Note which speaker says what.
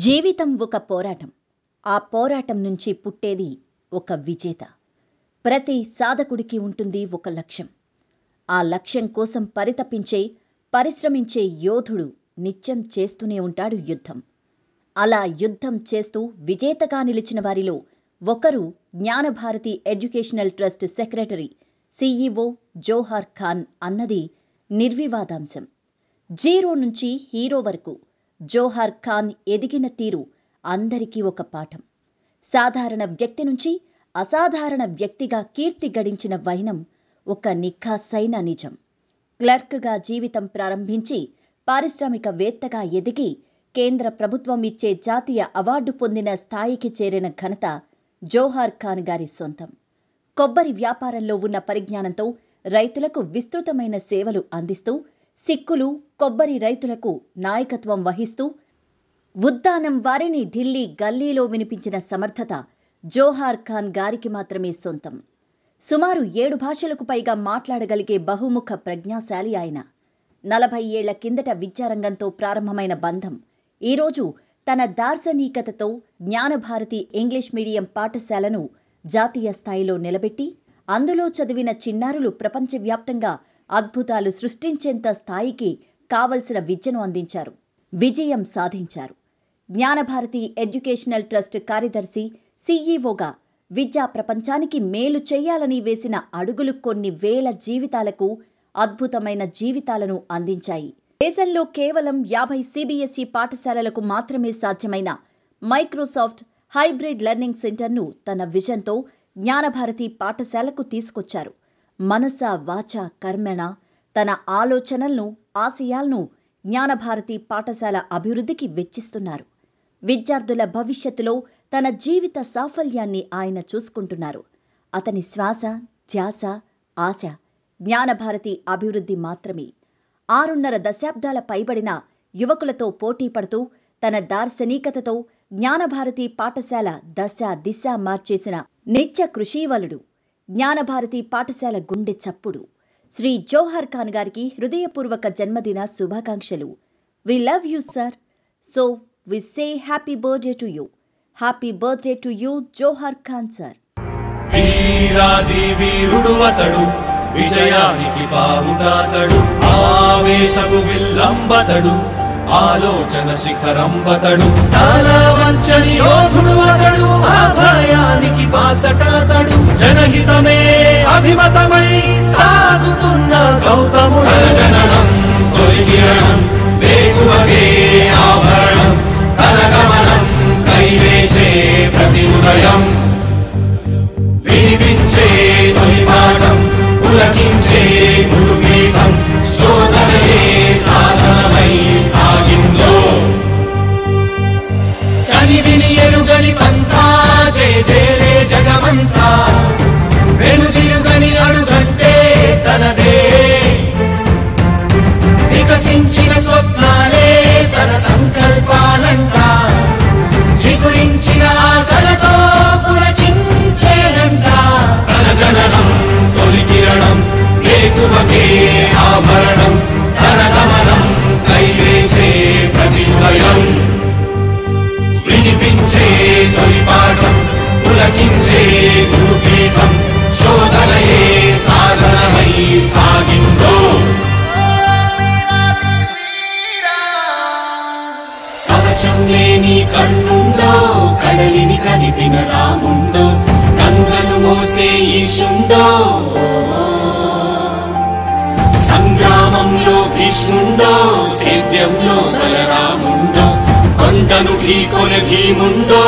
Speaker 1: జీవితం ఒక పోరాటం. ఆ పోరాటం నుంచి పుట్టేది ఒక విజేత. ప్రతి సాధకుడికి ఉంటుంది ఒక లక్ష్యం. ఆ లక్ష్యం కోసం పరిశ్రమించే యోధుడు నిత్యం చేస్తూనే ఉంటాడు యుద్ధం. అలా యుద్ధం చేస్తూ విజేతగా నిలిచిన వారిలో ఒకరు Gnanabharathi educational trust secretary CEO జోహార్ ఖాన్ అన్నది నిర్వివాదాంశం. జీరో నుంచి హీరో వరకు జోహార్ ఖాన్ ఎదిగిన తీరు అందరికీ ఒక పాఠం. సాధారణ వ్యక్తి నుంచి అసాధారణ వ్యక్తిగా కీర్తి గడించిన వైనం ఒక నిఖార్సైన నిజం. క్లర్క్గా జీవితం ప్రారంభించి పారిశ్రామికవేత్తగా ఎదిగి కేంద్ర ప్రభుత్వం ఇచ్చే జాతీయ అవార్డు పొందిన స్థాయికి చేరిన ఘనత జోహార్ ఖాన్ గారి సొంతం. కొబ్బరి వ్యాపారంలో ఉన్న పరిజ్ఞానంతో రైతులకు విస్తృతమైన సేవలు అందిస్తూ సిక్కులు, కొబ్బరి రైతులకు నాయకత్వం వహిస్తూ ఉద్దానం వారిని ఢిల్లీ గల్లీలో వినిపించిన సమర్థత జోహార్ ఖాన్ గారికి మాత్రమే సొంతం. సుమారు 7 భాషలకు పైగా మాట్లాడగలిగే బహుముఖ ప్రజ్ఞాశాలి ఆయన. 40 ఏళ్ల కిందట విద్యారంగంతో ప్రారంభమైన బంధం ఈరోజు తన దార్శనికతతో జ్ఞానభారతి ఇంగ్లీష్ మీడియం పాఠశాలను జాతీయ స్థాయిలో నిలబెట్టి అందులో చదివిన చిన్నారులు ప్రపంచవ్యాప్తంగా అద్భుతాలు సృష్టించేంత స్థాయికి కావలసిన విద్యను అందించారు, విజయం సాధించారు. జ్ఞానభారతి ఎడ్యుకేషనల్ ట్రస్ట్ కార్యదర్శి CEOగా విద్యా ప్రపంచానికి మేలు చేయాలని వేసిన అడుగులు కొన్ని వేల జీవితాలకు అద్భుతమైన జీవితాలను అందించాయి. దేశంలో కేవలం 50 CBSE పాఠశాలలకు మాత్రమే సాధ్యమైన మైక్రోసాఫ్ట్ హైబ్రిడ్ లెర్నింగ్ సెంటర్ను తన విజన్తో జ్ఞానభారతి పాఠశాలకు తీసుకొచ్చారు. మనస వాచ కర్మణ తన ఆలోచనలను, ఆశయాలను జ్ఞానభారతి పాఠశాల అభివృద్ధికి వెచ్చిస్తున్నారు. విద్యార్థుల భవిష్యత్తులో తన జీవిత సాఫల్యాన్ని ఆయన చూసుకుంటున్నారు. అతని శ్వాస, ధ్యాస, ఆశ జ్ఞానభారతి అభివృద్ధి మాత్రమే. 6.5 దశాబ్దాల పైబడిన యువకులతో పోటీ పడుతూ తన దార్శనికతతో జ్ఞానభారతి పాఠశాల దశ దిశ మార్చేసిన నిత్య కృషీవలుడు, జ్ఞానభారతి పాఠశాల గుండె చప్పుడు శ్రీ జోహార్ ఖాన్ గారికి హృదయపూర్వక జన్మదిన శుభాకాంక్షలు. We love you sir. So we say happy birthday to you. Happy birthday to you Johar Khan sir.
Speaker 2: వీరాది వీరుడు అతడు, విజయానికి బావుటాతడు, ఆవేశపు విల్లంబతడు, ఆలోచన శిఖరంబతడు, తాళవంచని యోధుడు అతడు, అభయానికి బాసటాతడు, జనహితమే అభిమతమై సాగుతున్న గౌతముడు. జననం తొలి కిరణం, వేకువకే ఆభరణం, తన గమనం కైవేచే ప్రతి ఉదయం, వినిపించే తొలి పాఠం, పులకించే గురుపీఠం, శోధనయే సాధనమై సాగిందో. కనివిని ఎరుగని పంథా, జయ జయలే జగమంతా, వెనుదిరుగని అడుగంటే తనదే, వికసించిన స్వప్నాలే తన సంకల్పాలంట, చిగురించిన ఆశలతో పులకించేనంట. తన జననం తొలి కిరణం, వేకువకే ఆభరణం, తన గమనం కైవేచే ప్రతి ఉదయం, వినిపించే తొలి పాఠం, పులకించే గురుపీఠం, శోధనయే సాధనమై సాగిందో. కవచం లేని కన్నుండో, కడలిని కదిపిన రాముండో, గంగను మోసే ఈశుండో, సంగ్రామంలో భీష్ముండో, సేద్యంలో బలరాముండో, కొండను ఢీకొన భీముండో.